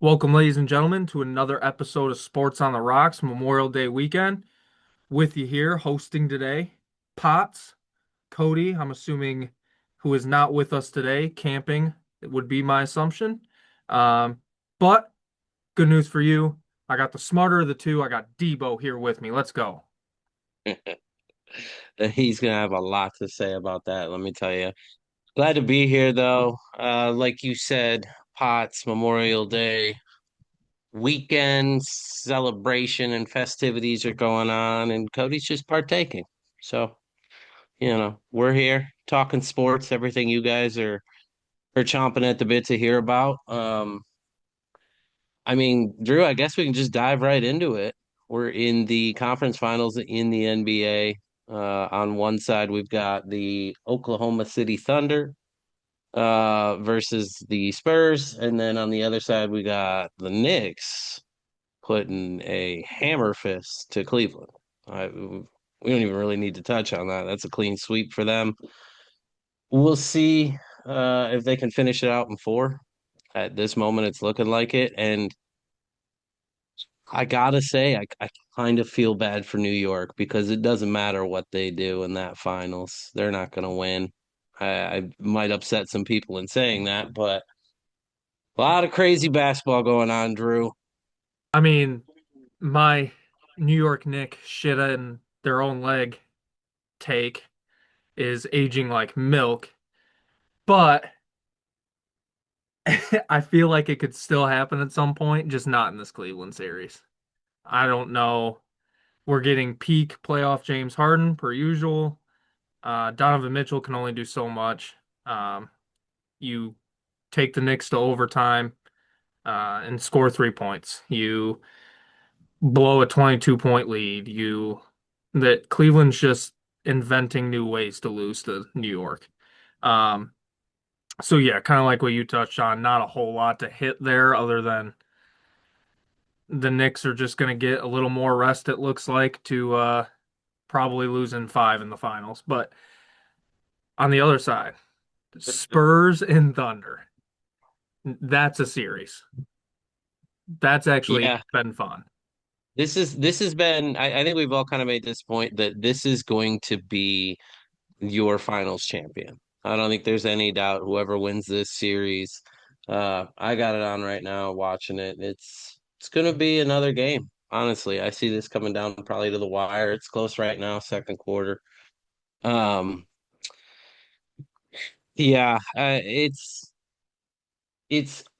Welcome, ladies and gentlemen, to another episode of Sports on the Rocks Memorial Day weekend. With you here, hosting today, Potts, Cody, I'm assuming, who is not with us today, camping, it would be my assumption. Um, but good news for you. I got the smarter of the two. I got Debo here with me. Let's go. He's gonna have a lot to say about that, let me tell you. Glad to be here though. Like you said, Potts Memorial Day weekend celebration and festivities are going on, and Cody's just partaking. So, we're here talking sports, everything you guys are chomping at the bit to hear about. I mean, Drew, I guess we can just dive right into it. We're in the conference finals in the NBA. On one side, we've got the Oklahoma City Thunder versus the Spurs, and then on the other side, we got the Knicks putting a hammer fist to Cleveland. We don't even really need to touch on that. That's a clean sweep for them. We'll see if they can finish it out in four. At this moment, it's looking like it, and I gotta say, I kind of feel bad for New York because it doesn't matter what they do in that finals. They're not gonna win. I might upset some people in saying that, but a lot of crazy basketball going on, Drew. I mean, my New York Knicks shit in their own leg take is aging like milk, but I feel like it could still happen at some point, just not in this Cleveland series. I don't know. We're getting peak playoff James Harden per usual. Donovan Mitchell can only do so much. You take the Knicks to overtime and score 3 points. You blow a 22-point lead. That Cleveland's just inventing new ways to lose to New York. Um, so yeah, kind of like what you touched on, not a whole lot to hit there other than the Knicks are just going to get a little more rest, it looks like, to probably lose in five in the finals. But on the other side, Spurs and Thunder. That's a series. That's actually Yeah, been fun. this has been. I think we've all kind of made this point that this is going to be your finals champion. I don't think there's any doubt whoever wins this series. I got it on right now, watching it. It's gonna be another game. Honestly, I see this coming down probably to the wire. It's close right now, second quarter. Um, yeah, it's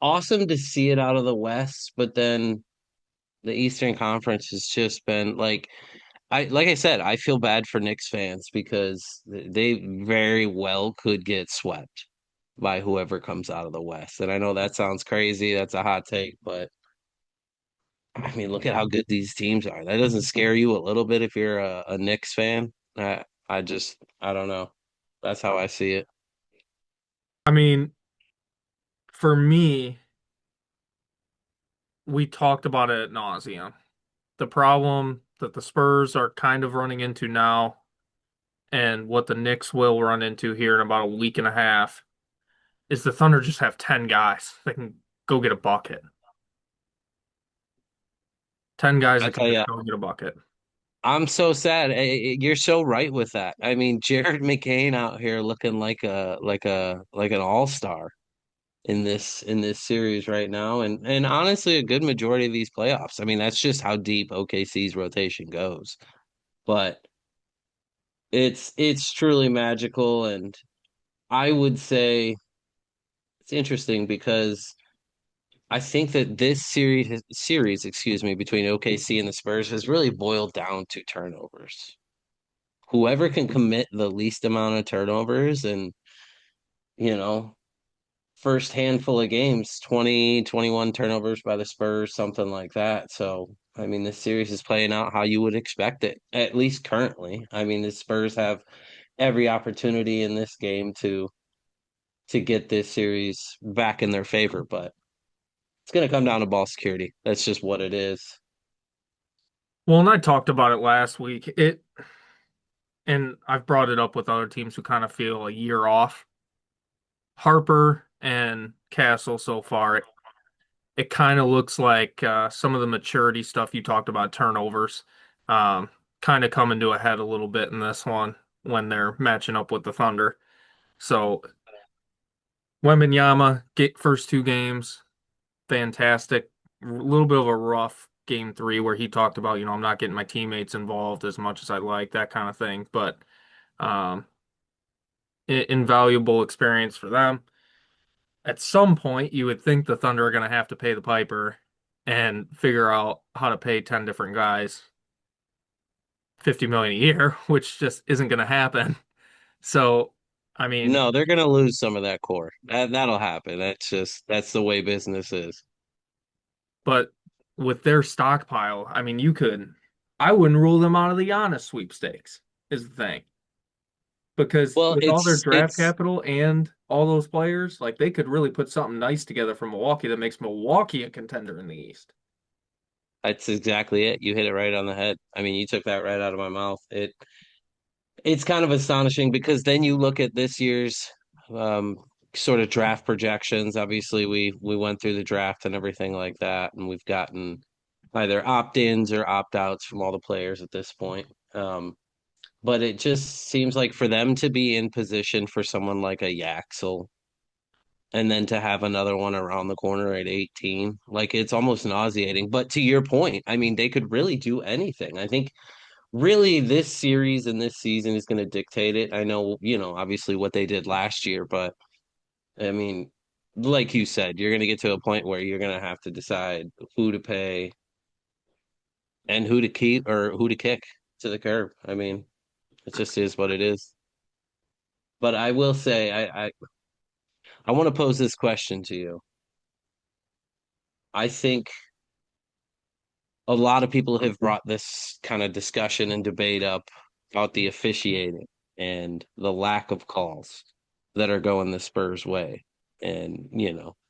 awesome to see it out of the West, but then the Eastern Conference has just been like I said, I feel bad for Knicks fans because they very well could get swept by whoever comes out of the West. And I know that sounds crazy, that's a hot take, but I mean, look at how good these teams are. That doesn't scare you a little bit if you're a Knicks fan. I don't know. That's how I see it. I mean, for me, we talked about it at nauseum. The problem that the Spurs are kind of running into now, and what the Knicks will run into here in about a week and a half, is the Thunder just have 10 guys that can go get a bucket. 10 guys I that can tell just you, go get a bucket. I'm so sad. You're so right with that. I mean, Jared McCain out here looking like an all-star in this series right now, and honestly, a good majority of these playoffs. I mean, that's just how deep OKC's rotation goes. But it's truly magical, and I would say it's interesting because I think that this series, excuse me, between OKC and the Spurs has really boiled down to turnovers. Whoever can commit the least amount of turnovers and, you know, first handful of games, 20, 21 turnovers by the Spurs, something like that. So, I mean, this series is playing out how you would expect it, at least currently. I mean, the Spurs have every opportunity in this game to get this series back in their favor, but it's going to come down to ball security. That's just what it is. Well, and I talked about it last week. And I've brought it up with other teams who kind of feel a year off. Harper and Castle so far. it kind of looks like some of the maturity stuff you talked about, turnovers, um, kind of coming to a head a little bit in this one when they're matching up with the Thunder. So Wembanyama, get first two games, fantastic. A little bit of a rough game three where he talked about, I'm not getting my teammates involved as much as I like, that kind of thing. But um, invaluable experience for them. At some point, you would think the Thunder are going to have to pay the piper and figure out how to pay 10 different guys 50 million a year, which just isn't going to happen. So, I mean, No, they're gonna lose some of that core. That'll happen. That's the way business is. but with their stockpile, I mean, I wouldn't rule them out of the Giannis sweepstakes, is the thing. Because Well, with all their draft it's capital and all those players, like they could really put something nice together for Milwaukee that makes Milwaukee a contender in the East. that's exactly it. You hit it right on the head. I mean, you took that right out of my mouth. It's kind of astonishing because then you look at this year's um, sort of draft projections. Obviously, we went through the draft and everything like that, and we've gotten either opt-ins or opt-outs from all the players at this point. But it just seems like for them to be in position for someone like a Yaxel and then to have another one around the corner at 18, like it's almost nauseating. But to your point, I mean, they could really do anything. I think really this series and this season is going to dictate it. I know, obviously what they did last year, but I mean, like you said, you're going to get to a point where you're going to have to decide who to pay and who to keep or who to kick to the curb. I mean, it just is what it is. But I will say, I want to pose this question to you. I think a lot of people have brought this kind of discussion and debate up about the officiating and the lack of calls that are going the Spurs way. And,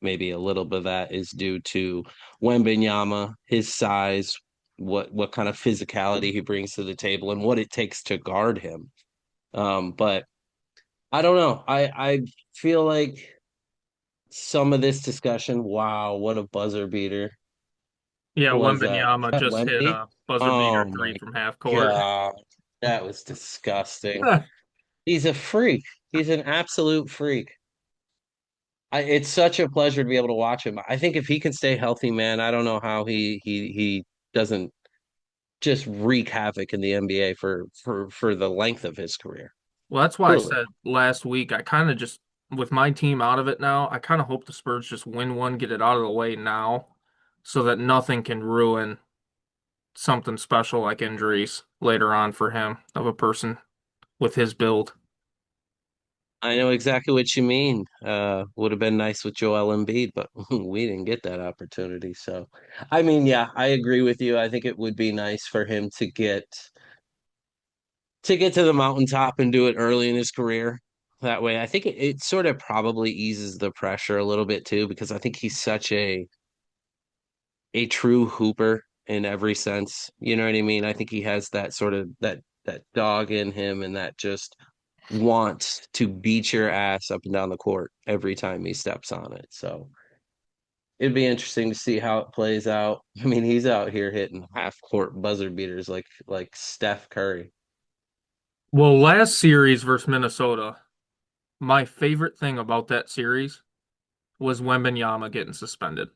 maybe a little bit of that is due to Wembanyama, his size, what kind of physicality he brings to the table and what it takes to guard him. But I don't know. I feel like some of this discussion, wow, what a buzzer beater. Yeah, Who was that? Was Wembanyama that just hit Wemby? a buzzer beater Oh three my from half court. God. That was disgusting. He's a freak. He's an absolute freak. It's such a pleasure to be able to watch him. I think if he can stay healthy, man, I don't know how he doesn't just wreak havoc in the NBA for the length of his career. Well, that's why I Truly. said last week, I kind of just, with my team out of it now, I kind of hope the Spurs just win one, get it out of the way now, so that nothing can ruin something special like injuries later on for him of a person with his build. I know exactly what you mean. Would have been nice with Joel Embiid, but we didn't get that opportunity. So, I mean, yeah, I agree with you. I think it would be nice for him to get to the mountaintop and do it early in his career. That way, I think it sort of probably eases the pressure a little bit too, because I think he's such a true hooper in every sense. You know what I mean? I think he has that sort of that dog in him and that just wants to beat your ass up and down the court every time he steps on it. So it'd be interesting to see how it plays out. I mean, he's out here hitting half court buzzer beaters like Steph Curry. Well, last series versus Minnesota, my favorite thing about that series was Wembanyama getting suspended.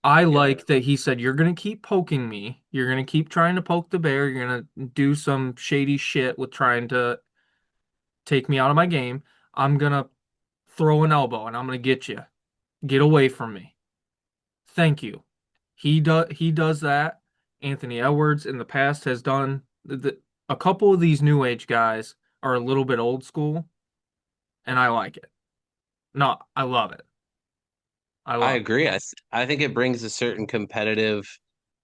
I Yeah. like that he said, "You're gonna keep poking me. You're gonna keep trying to poke the bear. You're gonna do some shady shit with trying to take me out of my game. I'm gonna throw an elbow and I'm gonna get you. Get away from me. Thank you." He does that. Anthony Edwards in the past has done a couple of these new age guys are a little bit old school, and I like it. No, I love it. I I love it. agree. I think it brings a certain competitive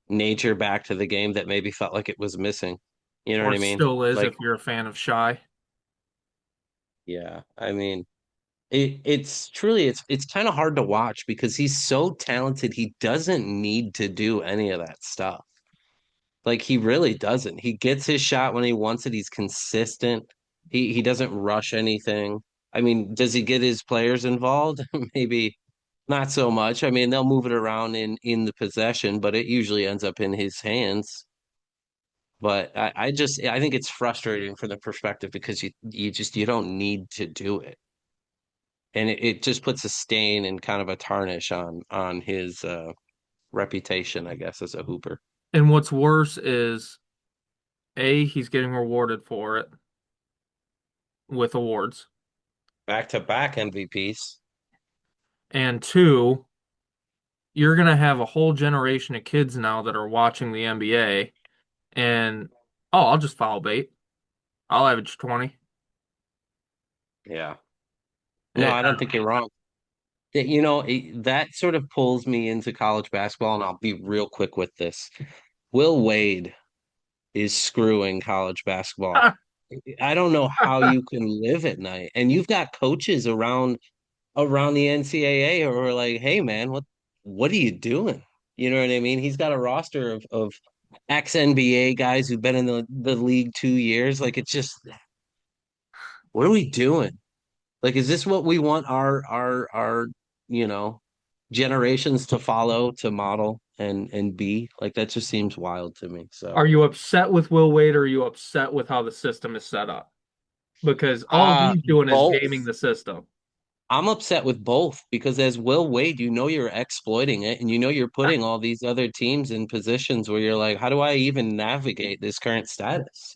nature back to the game that maybe felt like it was missing. You know what Or I mean? still is Like, if you're a fan of Shy. yeah, I mean, it's truly it's kind of hard to watch because he's so talented. He doesn't need to do any of that stuff. Like he really doesn't. He gets his shot when he wants it. He's consistent. He doesn't rush anything. I mean, does he get his players involved? Maybe Not so much. I mean, they'll move it around in the possession, but it usually ends up in his hands. But I think it's frustrating from the perspective because you don't need to do it. And it just puts a stain and kind of a tarnish on his reputation, I guess, as a hooper. And what's worse is A, he's getting rewarded for it with awards. Back to back MVPs. And two, you're going to have a whole generation of kids now that are watching the NBA and, oh, I'll just foul bait. I'll average 20. Yeah. No, Eh, I don't think you're wrong. That sort of pulls me into college basketball, and I'll be real quick with this. Will Wade is screwing college basketball. I don't know how you can live at night. And you've got coaches around the NCAA who are like, "Hey man, what are you doing?" You know what I mean? He's got a roster of ex NBA guys who've been in the league 2 years. Like it's just, what are we doing? Like, is this what we want our you know generations to follow, to model and be? Like that just seems wild to me. So Are you upset with Will Wade or are you upset with how the system is set up? Because all he's doing is both. gaming the system. I'm upset with both because as Will Wade, you're exploiting it and you're putting all these other teams in positions where you're like, how do I even navigate this current status?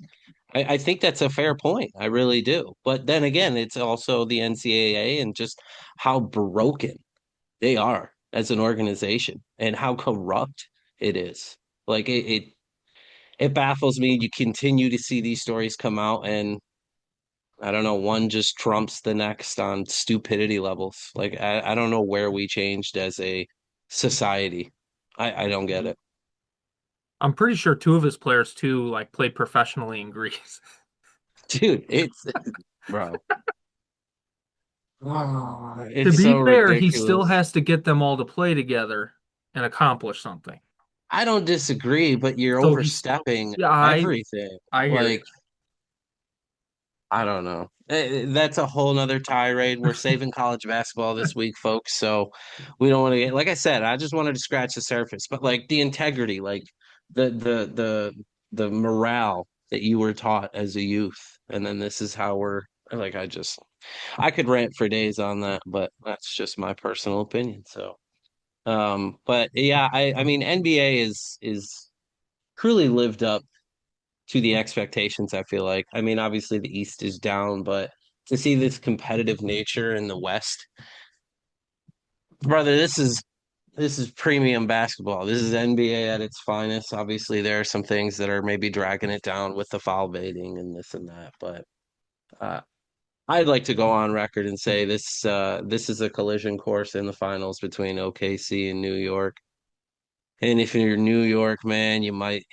I think that's a fair point. I really do. But then again, it's also the NCAA and just how broken they are as an organization and how corrupt it is. Like it baffles me. You continue to see these stories come out and I don't know, one just trumps the next on stupidity levels. Like I don't know where we changed as a society. I don't get it. I'm pretty sure two of his players too like played professionally in Greece. Dude, it's bro. Oh, To it's be so fair, he still ridiculous. has to get them all to play together and accomplish something. I don't disagree, but you're So he's overstepping yeah, everything. I hear you. Like I don't know. That's a whole nother tirade. We're saving college basketball this week, folks. So we don't want to get, like I said, I just wanted to scratch the surface. But like the integrity, like the the the the morale that you were taught as a youth, and then this is how we're like. I could rant for days on that, but that's just my personal opinion. So, but yeah, I mean, NBA is truly lived up to the expectations, I feel like. I mean, obviously the East is down, but to see this competitive nature in the West, brother, this is premium basketball. This is NBA at its finest. Obviously, there are some things that are maybe dragging it down with the foul baiting and this and that, but uh, I'd like to go on record and say this is a collision course in the finals between OKC and New York. And if you're New York, man, you might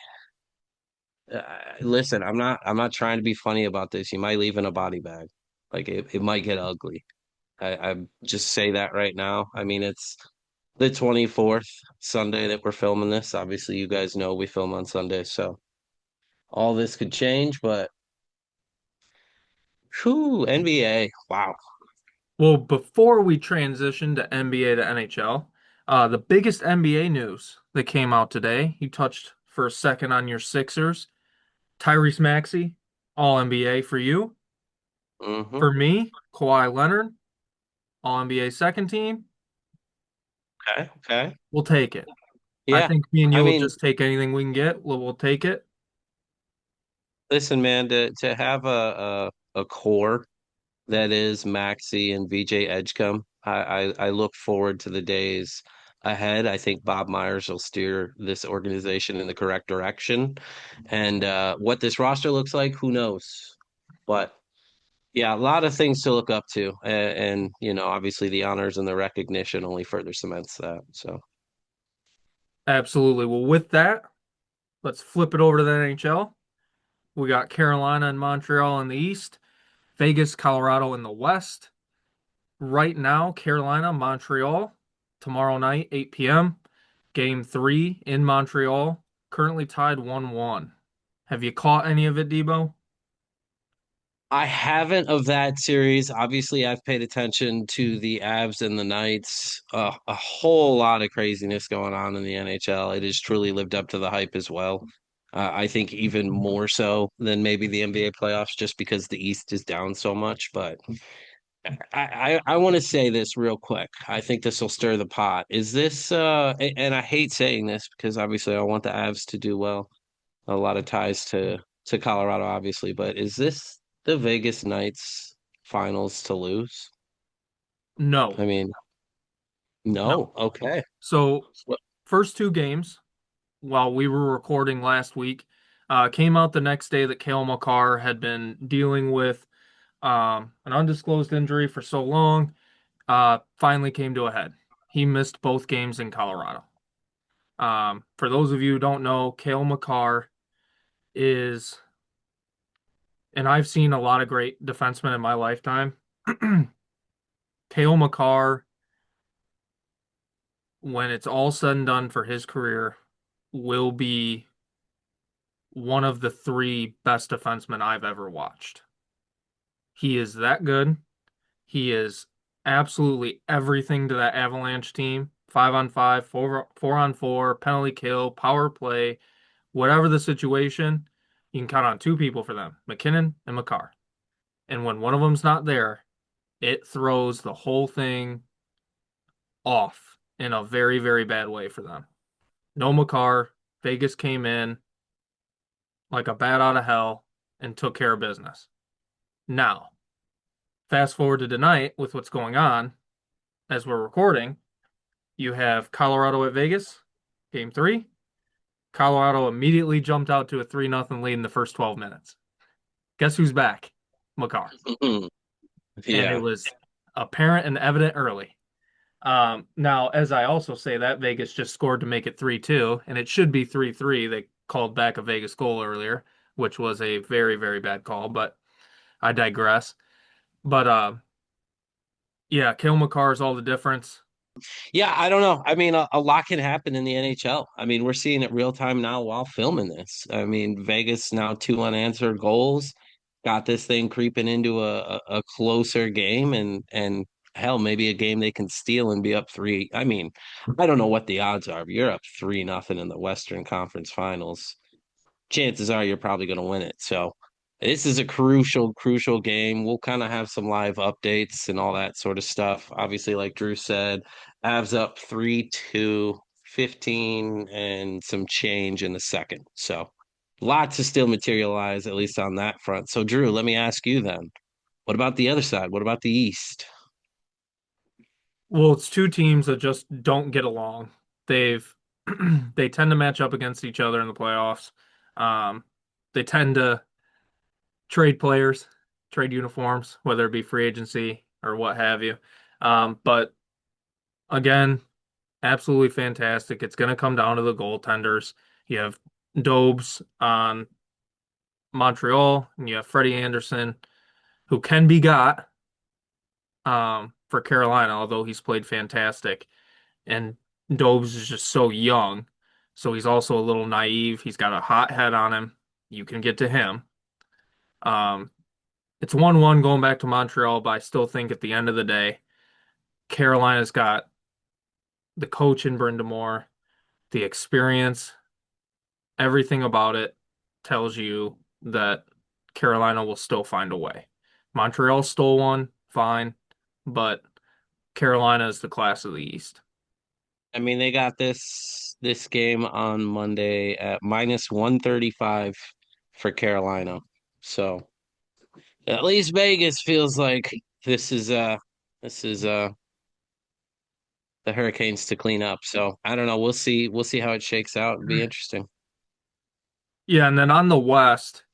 listen, I'm not trying to be funny about this. You might leave in a body bag. Like it might get ugly. I just say that right now. I mean, it's the 24th Sunday that we're filming this. Obviously, you guys know we film on Sunday, so all this could change, but whew, NBA. Wow. Well, before we transition to NBA to NHL, the biggest NBA news that came out today, you touched for a second on your Sixers. Tyrese Maxey, All NBA for you. Hmm. For me, Kawhi Leonard, All NBA second team. Okay, okay. We'll take it. I Yeah. think me and I you will mean, just take anything we can get. We'll take it. listen, man, to have a core that is Maxi and VJ Edgecombe. I look forward to the days ahead. I think Bob Myers will steer this organization in the correct direction. And what this roster looks like, who knows? But yeah, a lot of things to look up to. And obviously the honors and the recognition only further cements that. So, Absolutely. Well, with that, let's flip it over to the NHL. We got Carolina and Montreal in the East, Vegas, Colorado in the West. Right now, Carolina, Montreal, tomorrow night, 8 p.m. Game three in Montreal, currently tied 1-1. Have you caught any of it, Debo? I haven't of that series. Obviously, I've paid attention to the Avs and the Knights. A whole lot of craziness going on in the NHL. It has truly lived up to the hype as well. I think even more so than maybe the NBA playoffs, just because the East is down so much. But I want to say this real quick. I think this will stir the pot. Is this and I hate saying this because obviously I want the Avs to do well. A lot of ties to Colorado, obviously, but is this the Vegas Knights finals to lose? No, I mean, no. no. Okay. So Well, first two games while we were recording last week, came out the next day that Cale Makar had been dealing with an undisclosed injury for so long, finally came to a head. He missed both games in Colorado. For those of you who don't know, Cale Makar is, and I've seen a lot of great defensemen in my lifetime. Cale Makar, when it's all said and done for his career, will be one of the three best defensemen I've ever watched. He is that good. He is absolutely everything to that Avalanche team. 5-on-5, four on four, penalty kill, power play, whatever the situation, you can count on two people for them, McKinnon and Makar. And when one of them's not there, it throws the whole thing off in a very, very bad way for them. No Makar, Vegas came in like a bat out of hell and took care of business. Now, fast forward to tonight with what's going on as we're recording. You have Colorado at Vegas, game three. Colorado immediately jumped out to a 3-0 lead in the first 12 minutes. Guess who's back? Makar. And it yeah. was apparent and evident early. Now, as I also say that, Vegas just scored to make it 3-2, and it should be 3-3. They called back a Vegas goal earlier, which was a very, very bad call, but I digress. But yeah, Cale Makar is all the difference. Yeah, I don't know. I mean, a lot can happen in the NHL. I mean, we're seeing it real time now while filming this. I mean, Vegas now two unanswered goals, got this thing creeping into a closer game, and hell, maybe a game they can steal and be up three. I mean, I don't know what the odds are, but you're up 3-0 in the Western Conference Finals. Chances are you're probably going to win it. So this is a crucial game. We'll kind of have some live updates and all that sort of stuff. Obviously, like Drew said, Avs up 3-2, 15 and some change in the second. So lots to still materialize, at least on that front. So Drew, let me ask you then. What about the other side? What about the East? Well, it's two teams that just don't get along. They've they tend to match up against each other in the playoffs. Um, they tend to trade players, trade uniforms, whether it be free agency or what have you. But again, absolutely fantastic. It's going to come down to the goaltenders. You have Dobes on Montreal, and you have Freddie Anderson, who can be got for Carolina, although he's played fantastic. And Dobes is just so young, so he's also a little naive. He's got a hot head on him. You can get to him. Um, it's 1-1 going back to Montreal, but I still think at the end of the day, Carolina's got the coach in Brindamore, the experience, everything about it tells you that Carolina will still find a way. Montreal stole one, fine, but Carolina is the class of the East. I mean, they got this game on Monday at minus 135 for Carolina. So at least Vegas feels like this is the Hurricanes to clean up. So I don't know. We'll see how it shakes out. It'll be interesting. Yeah, and then on the West,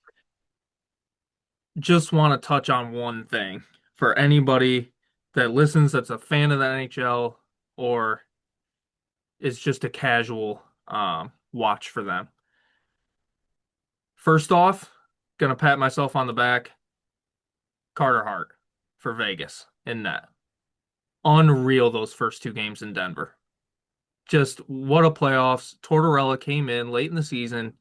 just want to touch on one thing for anybody that listens that's a fan of the NHL or is just a casual watch for them. First off, gonna pat myself on the back. Carter Hart for Vegas in net. Unreal those first two games in Denver. Just what a playoffs. Tortorella came in late in the season,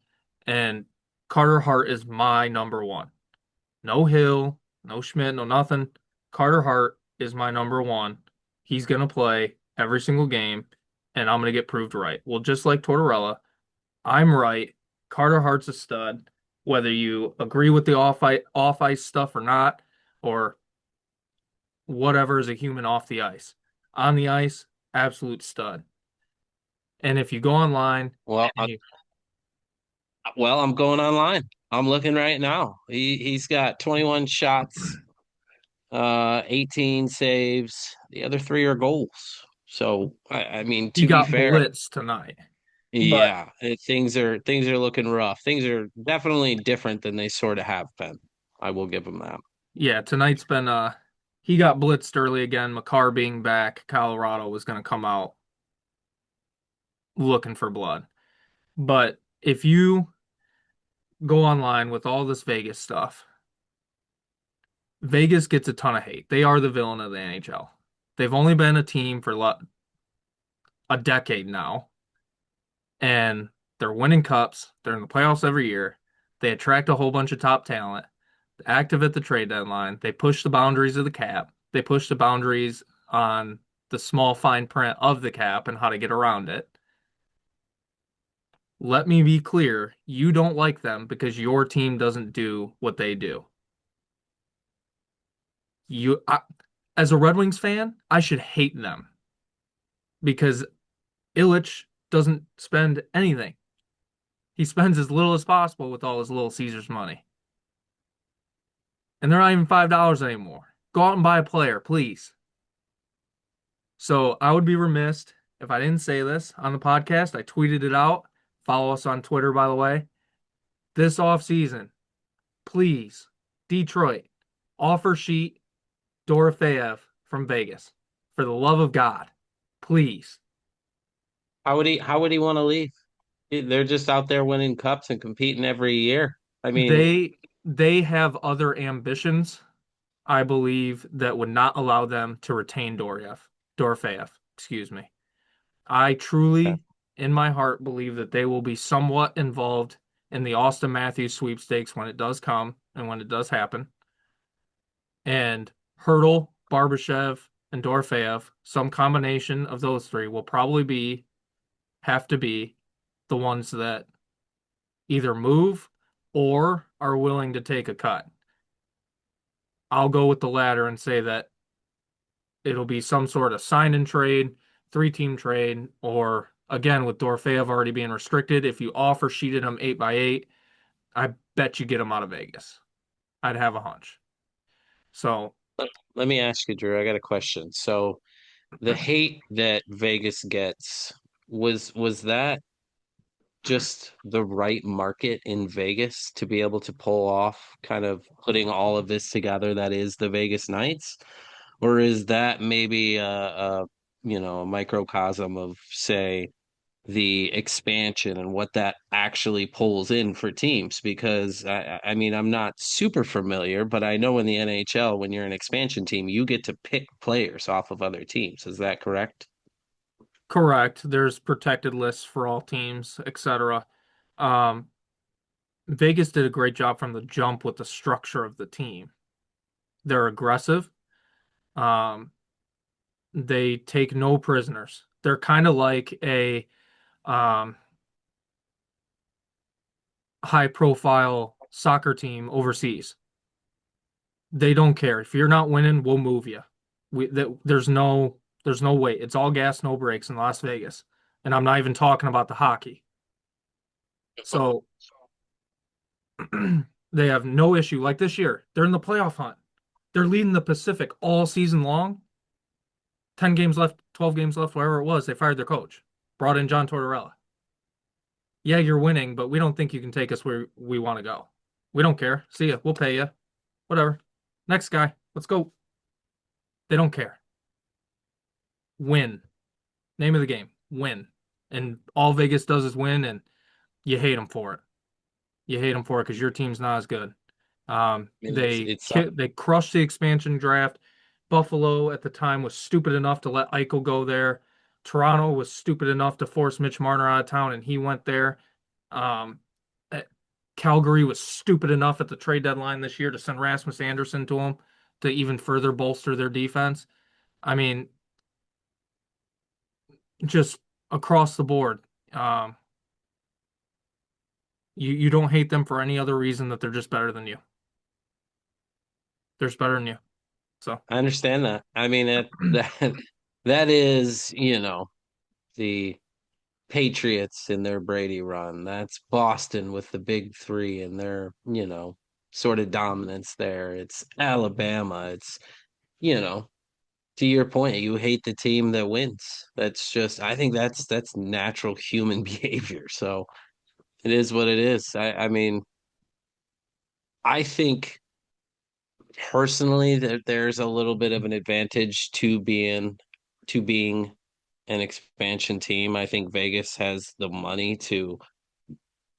and Carter Hart is my number one. No Hill, No Schmidt, no nothing. Carter Hart is my number one. He's gonna play every single game, and I'm gonna get proved right. Well, just like Tortorella, I'm right. Carter Hart's a stud, whether you agree with the off ice stuff or not, or whatever is a human off the ice. On the ice, absolute stud. And if you go online Well, and you I'm going online. I'm looking right now. He's got 21 shots, 18 saves. The other three are goals. So I mean, he to be got fair, blitzed tonight, but yeah, things are looking rough. Things are definitely different than they sort of have been. I will give him that. yeah, tonight's been he got blitzed early again. McCarr being back, Colorado was gonna come out looking for blood. But if you go online with all this Vegas stuff, Vegas gets a ton of hate. They are the villain of the NHL. They've only been a team for a decade now, and they're winning cups. They're in the playoffs every year. They attract a whole bunch of top talent, active at the trade deadline. They push the boundaries of the cap. They push the boundaries on the small fine print of the cap and how to get around it. Let me be clear, you don't like them because your team doesn't do what they do. You, I, as a Red Wings fan, I should hate them because Illich doesn't spend anything. He spends as little as possible with all his Little Caesars money. And they're not even $5 anymore. Go out and buy a player, please. So I would be remiss if I didn't say this on the podcast. I tweeted it out. Follow us on Twitter, by the way. This offseason, please, Detroit, offer sheet Dorofeyev from Vegas. For the love of God, please. How would he want to leave? They're just out there winning cups and competing every year. I mean, They have other ambitions, I believe, that would not allow them to retain Dorofeyev, excuse me. I yeah. truly, in my heart, believe that they will be somewhat involved in the Austin Matthews sweepstakes when it does come and when it does happen. And Hurdle, Barbashev, and Dorofeyev, some combination of those three will probably have to be the ones that either move or are willing to take a cut. I'll go with the latter and say that it'll be some sort of sign and trade, three-team trade, or again with Dorofeyev already being restricted, if you offer sheeted him 8x8, I bet you get him out of Vegas. I'd have a hunch. So Let me ask you, Drew. I got a question. So the hate that Vegas gets was that just the right market in Vegas to be able to pull off kind of putting all of this together that is the Vegas Knights? Or is that maybe a microcosm of, say, the expansion and what that actually pulls in for teams? Because I mean, I'm not super familiar, but I know in the NHL, when you're an expansion team, you get to pick players off of other teams. Is that correct? correct, there's protected lists for all teams, etc. Um, Vegas did a great job from the jump with the structure of the team. They're aggressive. Um, they take no prisoners. They're kind of like a um, high profile soccer team overseas. They don't care. If you're not winning, we'll move you. There's no wait. It's all gas, no brakes in Las Vegas. And I'm not even talking about the hockey. So they have no issue. Like this year, they're in the playoff hunt. They're leading the Pacific all season long. 10 games left, 12 games left, whatever it was. They fired their coach, brought in John Tortorella. Yeah, you're winning, but we don't think you can take us where we want to go. We don't care. See ya. We'll pay you. Whatever. Next guy. Let's go. They don't care. Win. Name of the game. Win. And all Vegas does is win, and you hate them for it. You hate them for it because your team's not as good. I mean, it's They crushed the expansion draft. Buffalo at the time was stupid enough to let Eichel go there. Toronto was stupid enough to force Mitch Marner out of town, and he went there. Um, Calgary was stupid enough at the trade deadline this year to send Rasmus Anderson to them to even further bolster their defense. I mean, just across the board. Um, you don't hate them for any other reason that they're just better than you. They're just better than you. So I understand that. I mean, that is, the Patriots in their Brady run. That's Boston with the big three and their, sort of dominance there. It's Alabama. It's, you know, to your point, you hate the team that wins. That's just, I think that's natural human behavior. So it is what it is. I mean, I think personally that there's a little bit of an advantage to being an expansion team. I think Vegas has the money to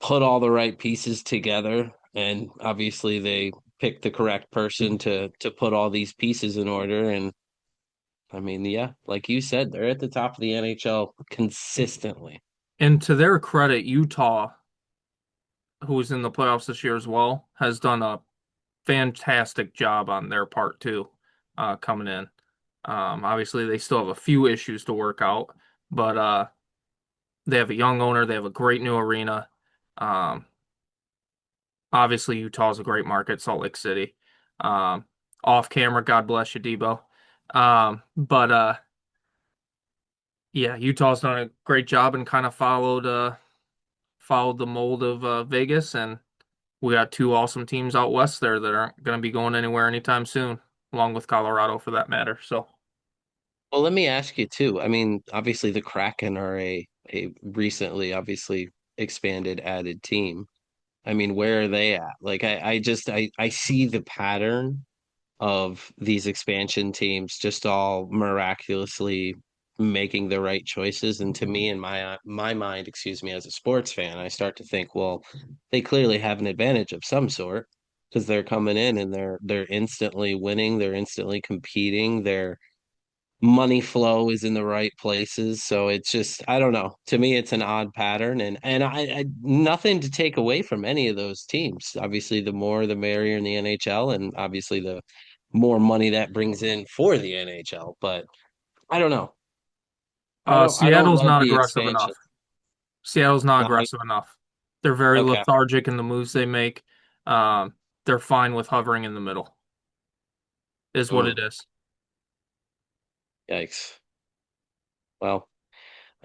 put all the right pieces together, and obviously they picked the correct person to put all these pieces in order. And I mean, yeah, like you said, they're at the top of the NHL consistently. and to their credit, Utah, who was in the playoffs this year as well, has done a fantastic job on their part too, coming in. Obviously, they still have a few issues to work out, but they have a young owner. They have a great new arena. Um, obviously, Utah's a great market, Salt Lake City. Um, off camera, God bless you, Debo. But yeah, Utah's done a great job and kind of followed the mold of Vegas, and we got two awesome teams out west there that aren't going to be going anywhere anytime soon, along with Colorado for that matter. So, Well, let me ask you too. I mean, obviously the Kraken are a recently obviously expanded added team. I mean, where are they at? Like I see the pattern of these expansion teams just all miraculously making the right choices. And to me, in my mind, excuse me, as a sports fan, I start to think, well, they clearly have an advantage of some sort because they're coming in and they're instantly winning, they're instantly competing, their money flow is in the right places. So it's just, I don't know. To me, it's an odd pattern, and I nothing to take away from any of those teams. Obviously, the more the merrier in the NHL, and obviously the more money that brings in for the NHL. But I don't know. I don't Seattle's love not the aggressive expansion. enough. Seattle's not No, aggressive enough. They're very okay. lethargic in the moves they make. Um, they're fine with hovering in the middle, is what it Mm, is. yikes. Well,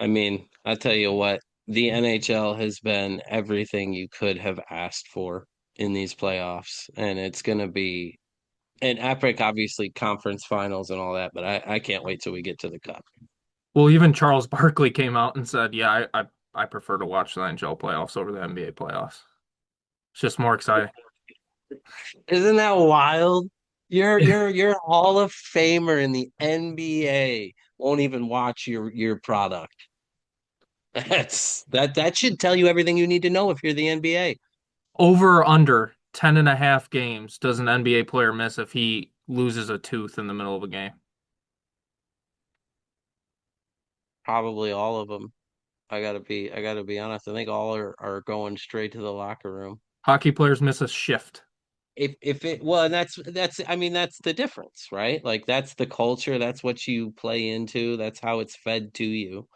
I mean, I tell you what, the NHL has been everything you could have asked for in these playoffs, and it's going to be an epic, obviously, conference finals and all that, but I can't wait till we get to the cup. Well, even Charles Barkley came out and said, "Yeah, I prefer to watch the NHL playoffs over the NBA playoffs. It's just more exciting." Isn't that wild? You're a Hall of Famer in the NBA. Won't even watch your product. That should tell you everything you need to know if you're the NBA. Over or under 10 and a half games does an NBA player miss if he loses a tooth in the middle of a game? Probably all of them. I gotta be honest. I think all are going straight to the locker room. Hockey players miss a shift. If it well, and that's I mean that's the difference, right? Like that's the culture, that's what you play into, that's how it's fed to you.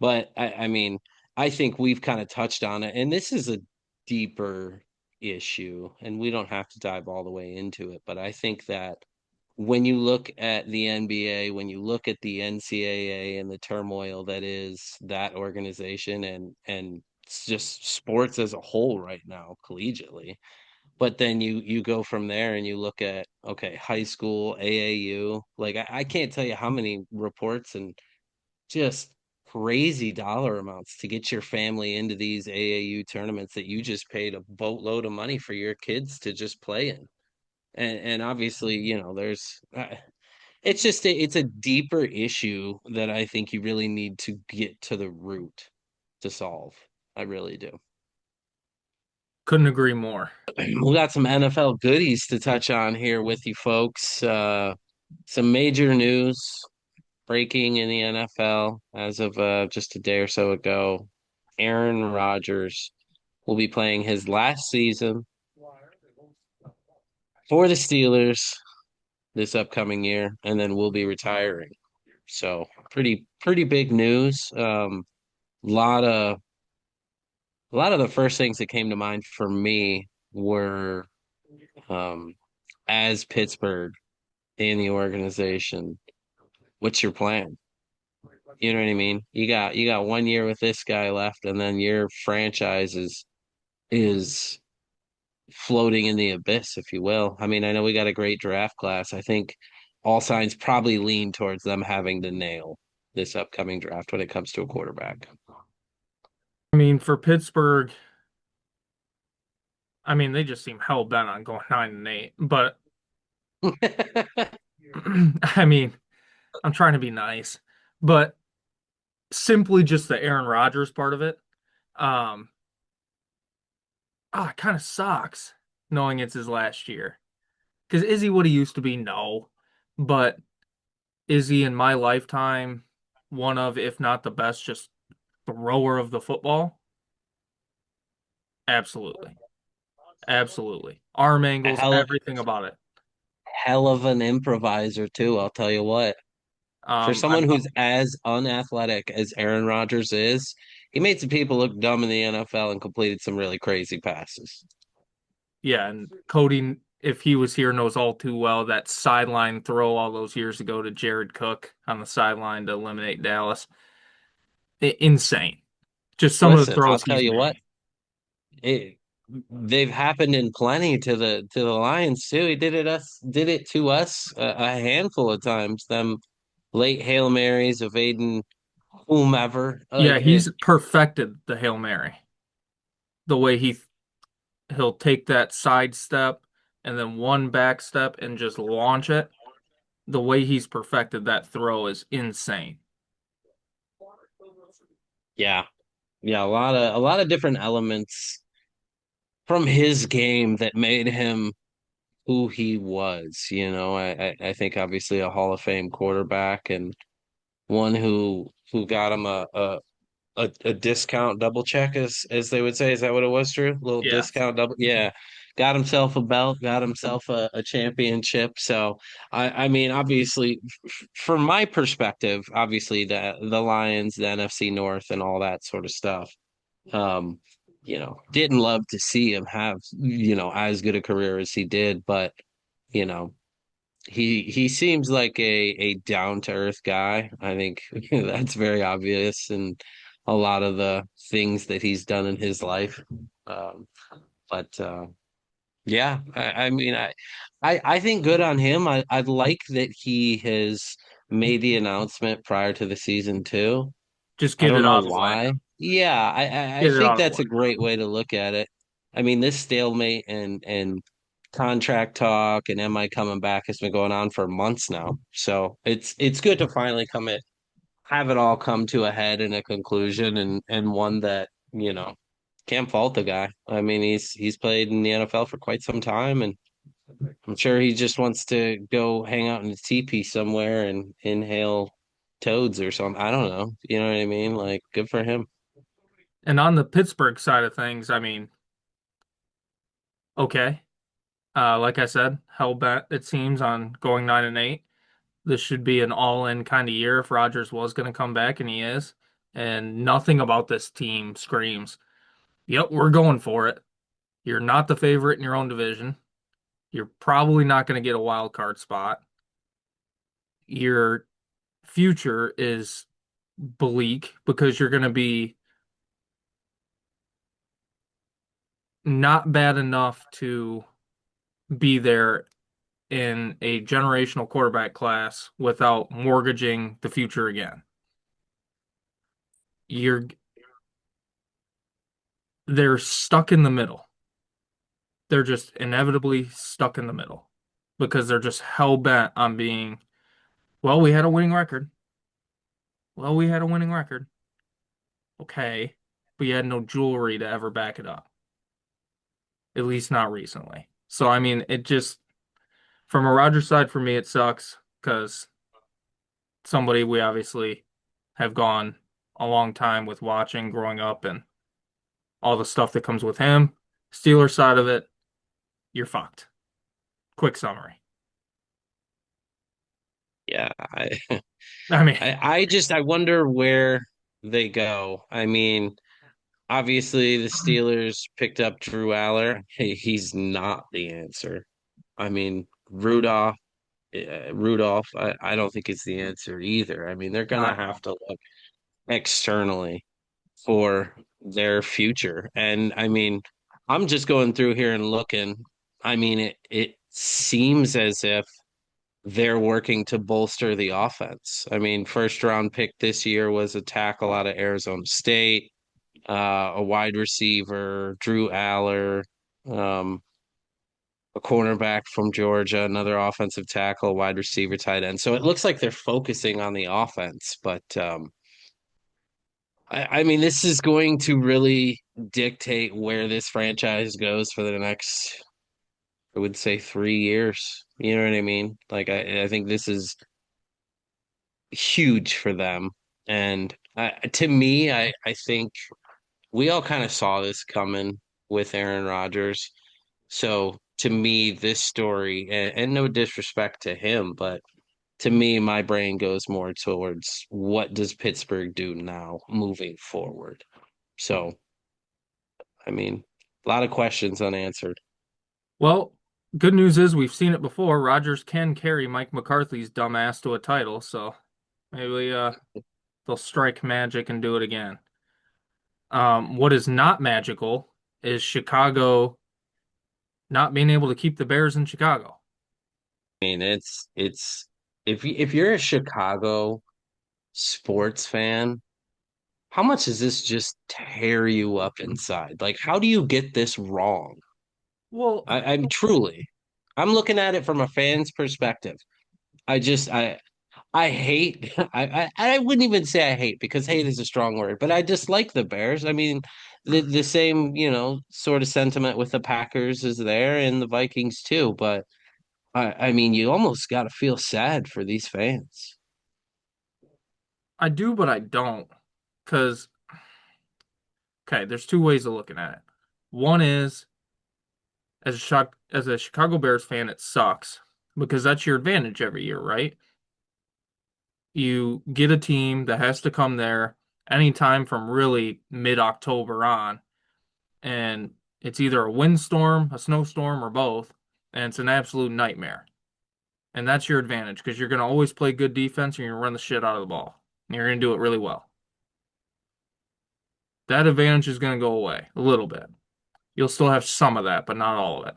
But I mean, I think we've kind of touched on it, and this is a deeper issue, and we don't have to dive all the way into it. But I think that when you look at the NBA, when you look at the NCAA and the turmoil that is that organization and it's just sports as a whole right now, collegiately. But then you go from there and you look at okay, high school, AAU. Like I can't tell you how many reports and just crazy dollar amounts to get your family into these AAU tournaments that you just paid a boatload of money for your kids to just play in. And obviously, there's it's just it's a deeper issue that I think you really need to get to the root to solve. I really do. Couldn't agree more. We got some NFL goodies to touch on here with you folks. Some major news breaking in the NFL as of just a day or so ago. Aaron Rodgers will be playing his last season for the Steelers this upcoming year, and then will be retiring. So pretty big news. Lot of a lot of the first things that came to mind for me were um, as Pittsburgh in the organization, what's your plan? You know what I mean? You got 1 year with this guy left, and then your franchise is floating in the abyss, if you will. I mean, I know we got a great draft class. I think all signs probably lean towards them having to nail this upcoming draft when it comes to a quarterback. I mean, for Pittsburgh, I mean, they just seem hell bent on going 9-8. But I mean, I'm trying to be nice, but simply just the Aaron Rodgers part of it, um, it kind of sucks knowing it's his last year. Because is he what he used to be? No. But is he in my lifetime one of, if not the best, just thrower of the football? Absolutely. Absolutely. Arm angles, Hell, everything about it. hell of an improviser too, I'll tell you what. For Um, someone I'm who's as unathletic as Aaron Rodgers is, he made some people look dumb in the NFL and completed some really crazy passes. Yeah, and Cody, if he was here, knows all too well that sideline throw all those years ago to Jared Cook on the sideline to eliminate Dallas. Insane. Just some of the Listen, I'll throws tell he's you what, made. it, they've happened in plenty to the Lions too. He did it to us a handful of times. Them late Hail Marys of Aiden whomever. Yeah, Like it, he's perfected the Hail Mary. The way he'll take that side step and then one back step and just launch it. The way he's perfected that throw is insane. yeah, yeah, a lot of different elements from his game that made him who he was. I think obviously a Hall of Fame quarterback and one who got him a discount double check, as they would say. Is that what it was, Drew? Little Yes. discount double, yeah. Got himself a belt, got himself a championship. So I mean, obviously, from my perspective, obviously the Lions, the NFC North, and all that sort of stuff. Um, didn't love to see him have as good a career as he did, but you know he seems like a down to earth guy. I think that's very obvious in a lot of the things that he's done in his life. Um, but yeah, I mean, I think good on him. I like that he has made the announcement prior to the season too. Just I get don't it know out of the way. why. Yeah, I Get it think out of the that's way. a great way to look at it. I mean, this stalemate and contract talk and am I coming back has been going on for months now. So it's good to finally have it all come to a head and a conclusion and one that, can't fault the guy. I mean, he's played in the NFL for quite some time, and I'm sure he just wants to go hang out in a teepee somewhere and inhale toads or something. I don't know. You know what I mean? Like, good for him. And on the Pittsburgh side of things, I mean, okay. Like I said, hell bent it seems on going 9-8. This should be an all-in kind of year if Rodgers was going to come back, and he is. And nothing about this team screams, "Yep, we're going for it." You're not the favorite in your own division. You're probably not going to get a wild card spot. Your future is bleak because you're going to be not bad enough to be there in a generational quarterback class without mortgaging the future again. You're They're stuck in the middle. They're just inevitably stuck in the middle because they're just hell bent on being, well, we had a winning record. Well, we had a winning record. Okay, but you had no jewelry to ever back it up. At least not recently. So I mean, it just from a Rodgers side for me, it sucks because somebody we obviously have gone a long time with watching growing up and all the stuff that comes with him. Steelers side of it, you're fucked. Quick summary. Yeah, I mean, I wonder where they go. I mean, obviously the Steelers picked up Drew Aller. Hey, he's not the answer. I mean, Rudolph, I don't think it's the answer either. I mean, they're gonna I, have to look externally for their future. And I mean, I'm just going through here and looking. I mean, it seems as if they're working to bolster the offense. I mean, first round pick this year was a tackle out of Arizona State, a wide receiver, Drew Aller, um, a cornerback from Georgia, another offensive tackle, wide receiver, tight end. So it looks like they're focusing on the offense, but I mean, this is going to really dictate where this franchise goes for the next, I would say, 3 years. You know what I mean? Like, I think this is huge for them. And to me, I think we all kind of saw this coming with Aaron Rodgers. So to me, this story, and no disrespect to him, but to me, my brain goes more towards what does Pittsburgh do now moving forward? So, I mean, a lot of questions unanswered. well, good news is we've seen it before. Rodgers can carry Mike McCarthy's dumbass to a title, so maybe they'll strike magic and do it again. What is not magical is Chicago not being able to keep the Bears in Chicago. I mean, it's if you're a Chicago sports fan, how much does this just tear you up inside? Like, how do you get this wrong? Well, I'm truly, I'm looking at it from a fan's perspective. I just, I hate, I wouldn't even say I hate because hate is a strong word, but I dislike the Bears. I mean, the same, sort of sentiment with the Packers is there and the Vikings too. But I mean, you almost got to feel sad for these fans. I do, but I don't. Because, okay, there's two ways of looking at it. One is, as a Chicago Bears fan, it sucks because that's your advantage every year, right? You get a team that has to come there anytime from really mid-October on, and it's either a windstorm, a snowstorm, or both, and it's an absolute nightmare. And that's your advantage because you're going to always play good defense and you're going to run the shit out of the ball. And you're going to do it really well. That advantage is going to go away a little bit. You'll still have some of that, but not all of it.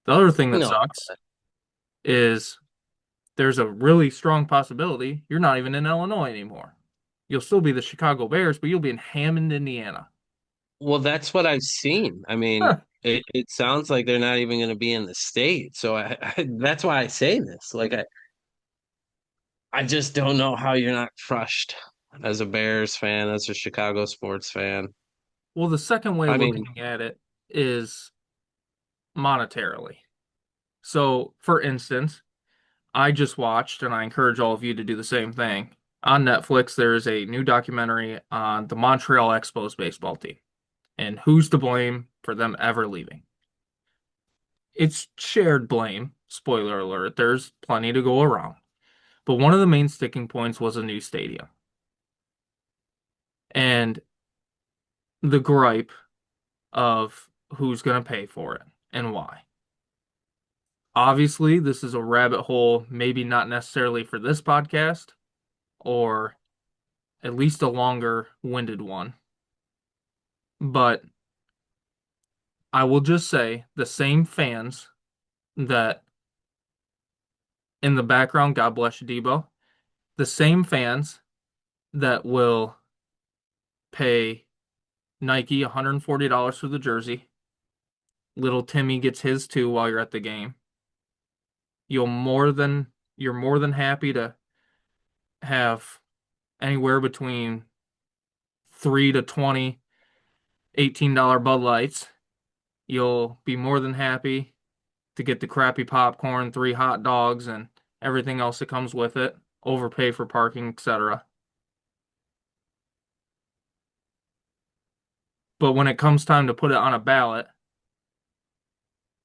The other thing that No, sucks is there's a really strong possibility you're not even in Illinois anymore. You'll still be the Chicago Bears, but you'll be in Hammond, Indiana. well, that's what I've seen. I mean, Huh. it sounds like they're not even going to be in the state. So that's why I say this. Like, I just don't know how you're not crushed as a Bears fan, as a Chicago sports fan. Well, the second way I mean, looking at it is monetarily. So, for instance, I just watched, and I encourage all of you to do the same thing. On Netflix, there is a new documentary on the Montreal Expos baseball team and who's to blame for them ever leaving. It's shared blame. Spoiler alert, there's plenty to go around. But one of the main sticking points was a new stadium. And the gripe of who's going to pay for it and why. Obviously, this is a rabbit hole, maybe not necessarily for this podcast, or at least a longer winded one. But I will just say the same fans that in the background, God bless you, Debo, the same fans that will pay Nike $140 for the jersey. Little Timmy gets his too while you're at the game. You'll more than you're more than happy to have anywhere between 3 to 20 $18 Bud Lights. You'll be more than happy to get the crappy popcorn, 3 hot dogs, and everything else that comes with it, overpay for parking, etc. But when it comes time to put it on a ballot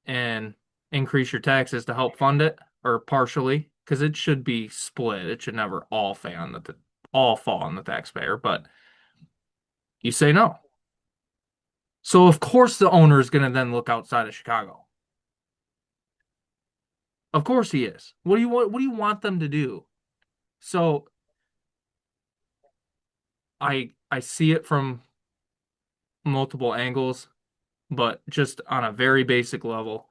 and increase your taxes to help fund it, or partially, because it should be split. It should never all fall on the taxpayer, but you say no. So of course the owner is going to then look outside of Chicago. Of course he is. What do you want them to do? So I see it from multiple angles, but just on a very basic level,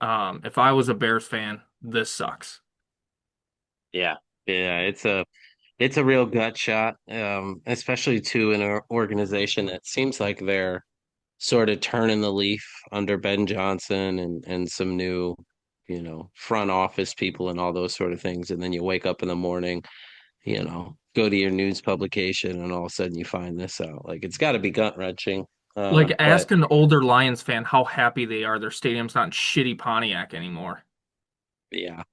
if I was a Bears fan, this sucks. Yeah. Yeah, it's a real gut shot, especially to an organization that seems like they're sort of turning the leaf under Ben Johnson and some new, front office people and all those sort of things. And then you wake up in the morning, go to your news publication, and all of a sudden you find this out. Like it's got to be gut wrenching. Like But ask an older Lions fan how happy they are their stadium's not in shitty Pontiac anymore. yeah,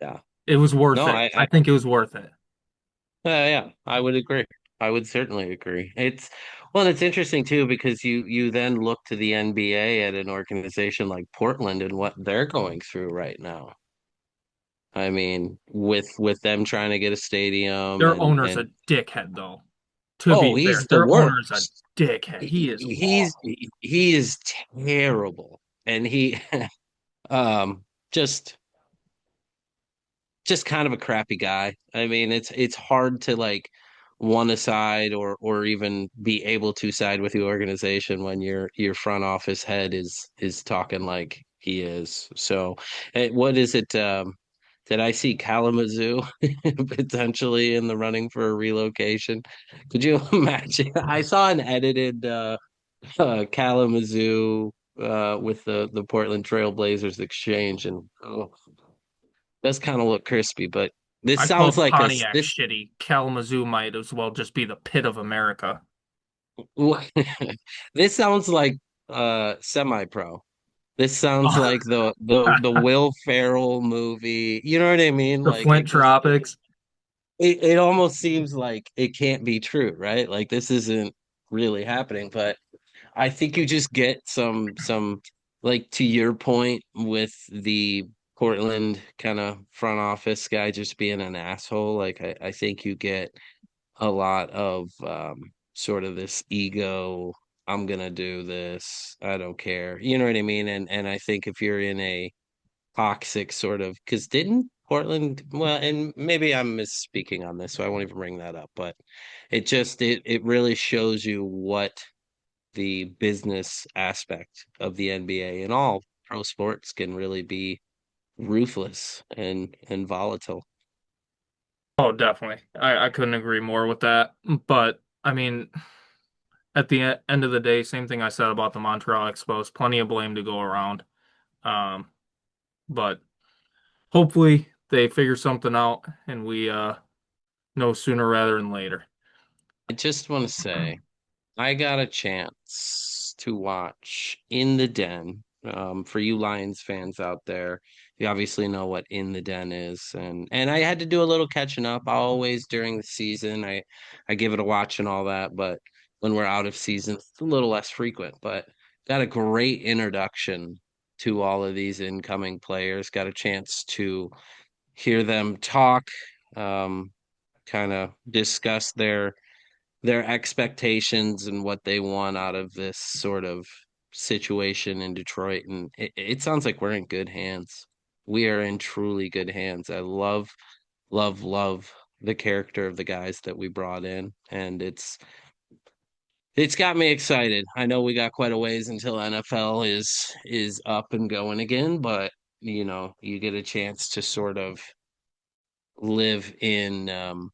yeah. It was worth No, it. I think it was worth it. yeah, I would agree. I would certainly agree. It's interesting too because you then look to the NBA at an organization like Portland and what they're going through right now. I mean, with them trying to get a stadium Their and owner's and a dickhead, though. To oh, be fair, he's the their owner's a worst. dickhead. He is He is terrible, and he um just just kind of a crappy guy. I mean, it's hard to like want to side or even be able to side with the organization when your front office head is talking like he is. So, what is it? Did I see Kalamazoo potentially in the running for a relocation? Could you imagine? I saw an edited Kalamazoo with the Portland Trail Blazers exchange, and oh, does kind of look crispy, but this I sounds called like a Pontiac this shitty. Kalamazoo might as well just be the pit of America. this sounds like semi-pro. This sounds like the Will Ferrell movie. You know what I mean? The Like Flint it just Tropics. it almost seems like it can't be true, right? Like this isn't really happening, but I think you just get some like to your point with the Portland kind of front office guy just being an asshole. Like I think you get a lot of sort of this ego, I'm gonna do this, I don't care. You know what I mean? And I think if you're in a toxic sort of because didn't Portland, well, and maybe I'm misspeaking on this, so I won't even bring that up, but it really shows you what the business aspect of the NBA and all pro sports can really be ruthless and volatile. Oh, definitely. I couldn't agree more with that. But I mean, at the end of the day, same thing I said about the Montreal Expos. Plenty of blame to go around. Um, but hopefully they figure something out and we know sooner rather than later. I just want to say I got a chance to watch In the Den. For you Lions fans out there, you obviously know what In the Den is, and I had to do a little catching up. Always during the season, I give it a watch and all that, but when we're out of season, it's a little less frequent. But got a great introduction to all of these incoming players. Got a chance to hear them talk, um, kind of discuss their expectations and what they want out of this sort of situation in Detroit. And it sounds like we're in good hands. We are in truly good hands. I love the character of the guys that we brought in. And it's got me excited. I know we got quite a ways until NFL is up and going again, but you get a chance to sort of live in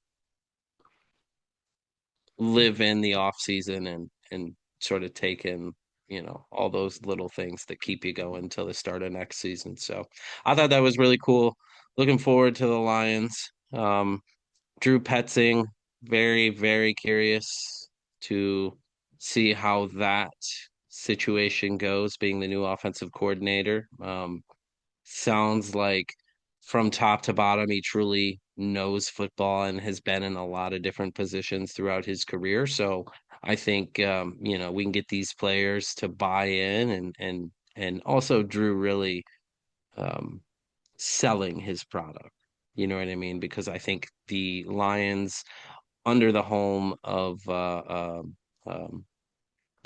live in the off season and sort of take in all those little things that keep you going until the start of next season. So I thought that was really cool. Looking forward to the Lions. Drew Petzing, very curious to see how that situation goes, being the new offensive coordinator. Sounds like from top to bottom, he truly knows football and has been in a lot of different positions throughout his career. So I think we can get these players to buy in and also Drew really um, selling his product. You know what I mean? Because I think the Lions, under the home of the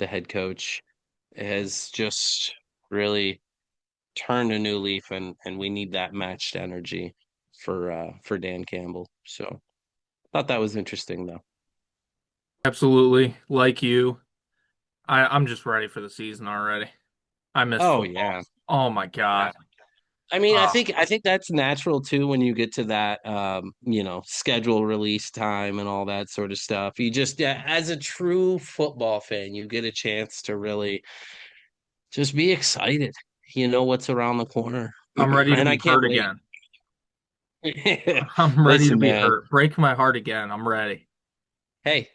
head coach, has just really turned a new leaf, and we need that matched energy for Dan Campbell. So thought that was interesting, though. Absolutely, like you. I'm just ready for the season already. I miss Oh football. yeah. Oh my God. I mean, I Uh, think I think that's natural too when you get to that schedule release time and all that sort of stuff. You just yeah, as a true football fan, you get a chance to really just be excited. You know what's around the corner. I'm ready to And I be can't hurt wait. again. I'm ready to Listen, be man. hurt. Break my heart again. I'm ready. Hey,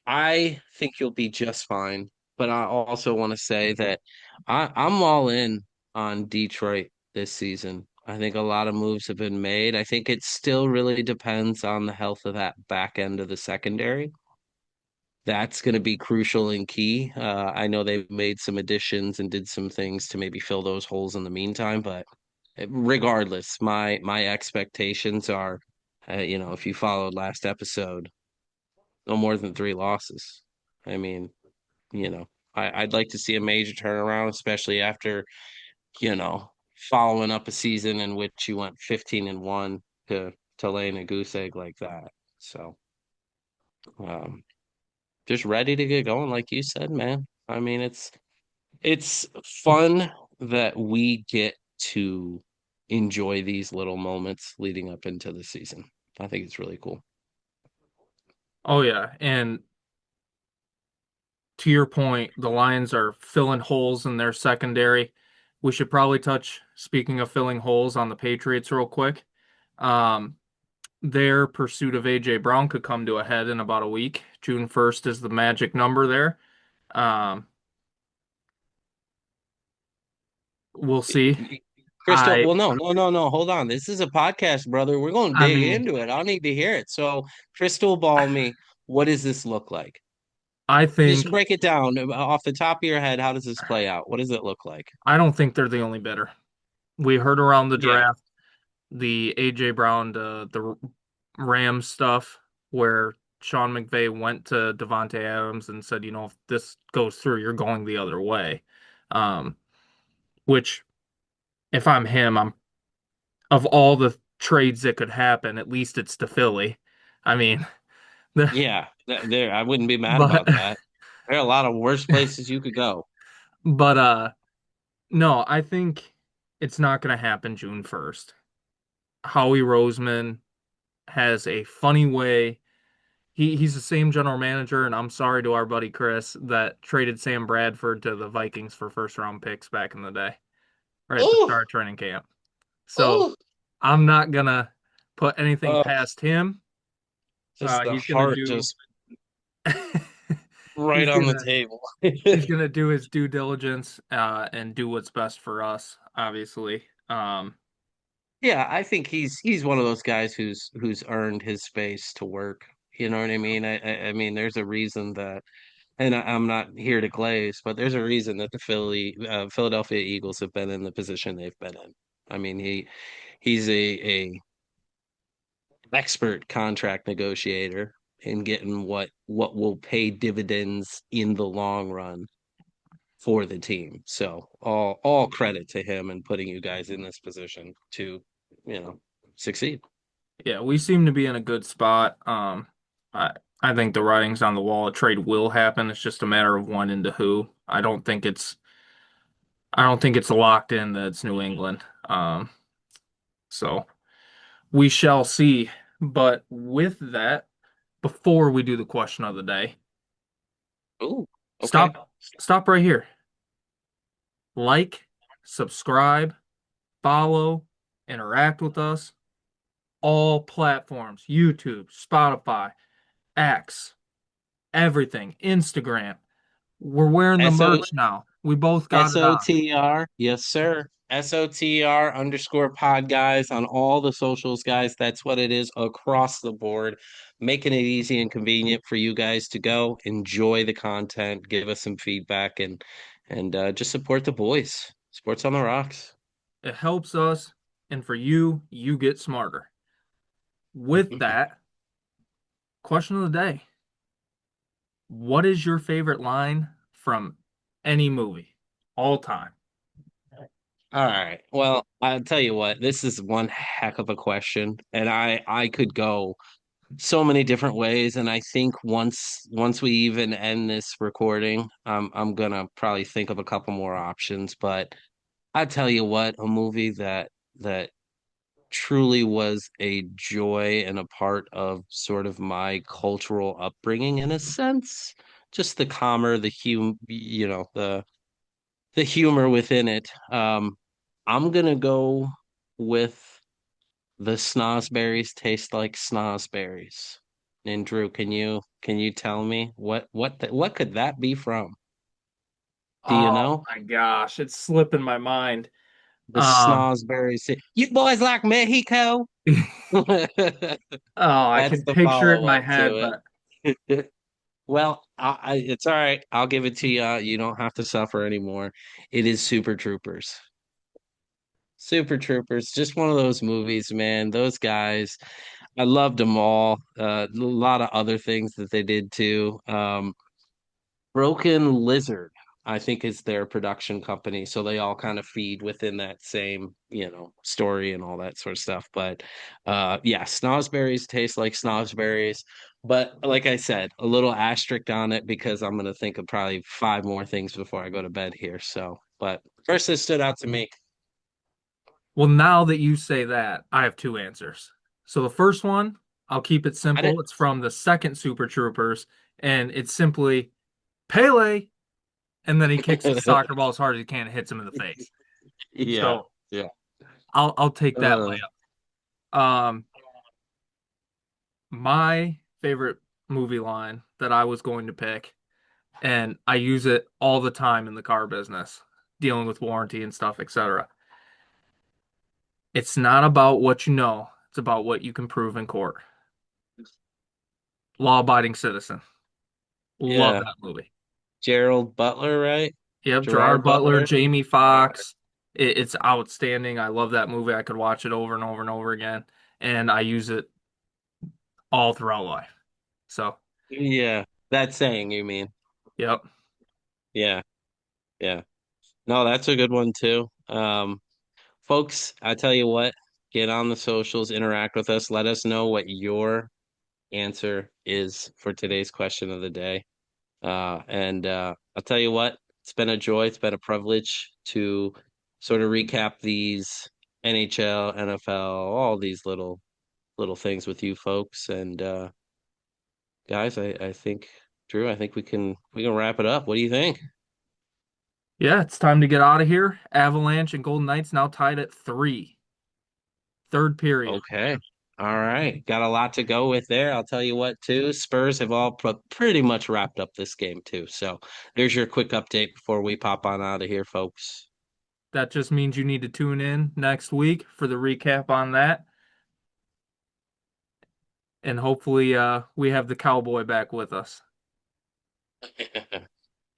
I think you'll be just fine. But I also want to say that I'm all in on Detroit this season. I think a lot of moves have been made. I think it still really depends on the health of that back end of the secondary. That's going to be crucial and key. I know they've made some additions and did some things to maybe fill those holes in the meantime, but regardless, my expectations are, if you followed last episode, no more than three losses. I mean, you know, I'd like to see a major turnaround, especially after, following up a season in which you went 15-1 to laying a goose egg like that. So, um, just ready to get going, like you said, man. I mean, it's fun that we get to enjoy these little moments leading up into the season. I think it's really cool. Oh yeah. And to your point, the Lions are filling holes in their secondary. We should probably touch, speaking of filling holes, on the Patriots real quick. Um, their pursuit of AJ Brown could come to a head in about a week. June 1st is the magic number there. Um, we'll see. Crystal, I well, no. Hold on. This is a podcast, brother. We're going to I dig mean, into it. I'll need to hear it. So, crystal ball me. What does this look like? I Just think break it down off the top of your head. How does this play out? What does it look like? I don't think they're the only bidder. We heard around the Yeah. draft the AJ Brown to the Rams stuff where Sean McVay went to Devontae Adams and said, if this goes through, you're going the other way. Um, which if I'm him, I'm of all the trades that could happen, at least it's to Philly. I mean, the, Yeah. There, I wouldn't be mad but about that. There are a lot of worse places you could go. but no, I think it's not going to happen June 1st. Howie Roseman has a funny way. He's the same general manager, and I'm sorry to our buddy Chris that traded Sam Bradford to the Vikings for first round picks back in the day, right at the Oh, start of training camp. So oh. I'm not gonna put anything past him. Just the He's gonna heart do just right he's on the gonna table. he's gonna do his due diligence and do what's best for us, obviously. Yeah, I think he's one of those guys who's earned his space to work. You know what I mean? I mean, there's a reason that, and I'm not here to glaze, but there's a reason that the Philadelphia Eagles have been in the position they've been in. I mean, he's a expert contract negotiator in getting what will pay dividends in the long run for the team. So all credit to him and putting you guys in this position to, you know, succeed. Yeah, we seem to be in a good spot. I I think the writing's on the wall. A trade will happen. It's just a matter of when and to who. I don't think it's locked in that it's New England. So we shall see. But with that, before we do the question of the day, Ooh, okay. stop right here. Like, subscribe, follow, interact with us. All platforms, YouTube, Spotify, X, everything, Instagram. We're wearing the SO merch now. We both got it on. SOTR, yes, sir. SOTR underscore pod guys on all the socials, guys. That's what it is across the board, making it easy and convenient for you guys to go enjoy the content, give us some feedback, and just support the boys. Sports on the rocks. It helps us, and for you, you get smarter. With that, question of the day. What is your favorite line from any movie all time? All right. Well, I'll tell you what, this is one heck of a question, and I could go so many different ways, and I think once we even end this recording, I'm gonna probably think of a couple more options. But I tell you what, a movie that truly was a joy and a part of sort of my cultural upbringing in a sense, just the calmer, the humor within it. I'm gonna go with the snozberries taste like snozberries. And Drew, can you tell me what could that be from? Do you Oh know? my gosh, it's slipping my mind. The Um, snozberries. You boys like Mexico? That's oh, I can the picture it in follow my up head, to but it. Well, it's all right. I'll give it to you. You don't have to suffer anymore. It is Super Troopers. Super Troopers, just one of those movies, man. Those guys, I loved them all. A lot of other things that they did too. Broken Lizard, I think, is their production company, so they all kind of feed within that same, story and all that sort of stuff. But yeah, snozberries taste like snozberries. But like I said, a little asterisk on it because I'm gonna think of probably five more things before I go to bed here. So, but first, it stood out to me. well, now that you say that, I have two answers. So the first one, I'll keep it I didn't. simple. It's from the second Super Troopers, and it's simply Pele, and then he kicks the soccer ball as hard as he can and hits him in the face. Yeah, So yeah. I'll take that Uh, layup. My favorite movie line that I was going to pick, and I use it all the time in the car business, dealing with warranty and stuff, etc. It's not about what you know, it's about what you can prove in court. Law-abiding citizen. Love yeah. that movie. Gerald Butler, right? Yep, Gerard Gerard Butler, Butler. Jamie Foxx. It's outstanding. I love that movie. I could watch it over and over and over again, and I use it all throughout life. So, Yeah, that saying, you mean? yep. Yeah, yeah. No, that's a good one too. Folks, I tell you what, get on the socials, interact with us, let us know what your answer is for today's question of the day. And I'll tell you what, it's been a joy, it's been a privilege to sort of recap these NHL, NFL, all these little things with you folks. And guys, I think Drew, I think we can wrap it up. What do you think? Yeah, it's time to get out of here. Avalanche and Golden Knights now tied at 3. Third period. Okay. All right. Got a lot to go with there. I'll tell you what, too. Spurs have all pretty much wrapped up this game, too. So there's your quick update before we pop on out of here, folks. That just means you need to tune in next week for the recap on that. And hopefully we have the Cowboy back with us.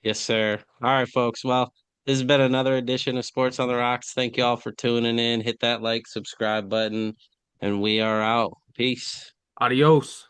Yes, sir. All right, folks. Well, this has been another edition of Sports on the Rocks. Thank you all for tuning in. Hit that like, subscribe button, and we are out. Peace. Adios.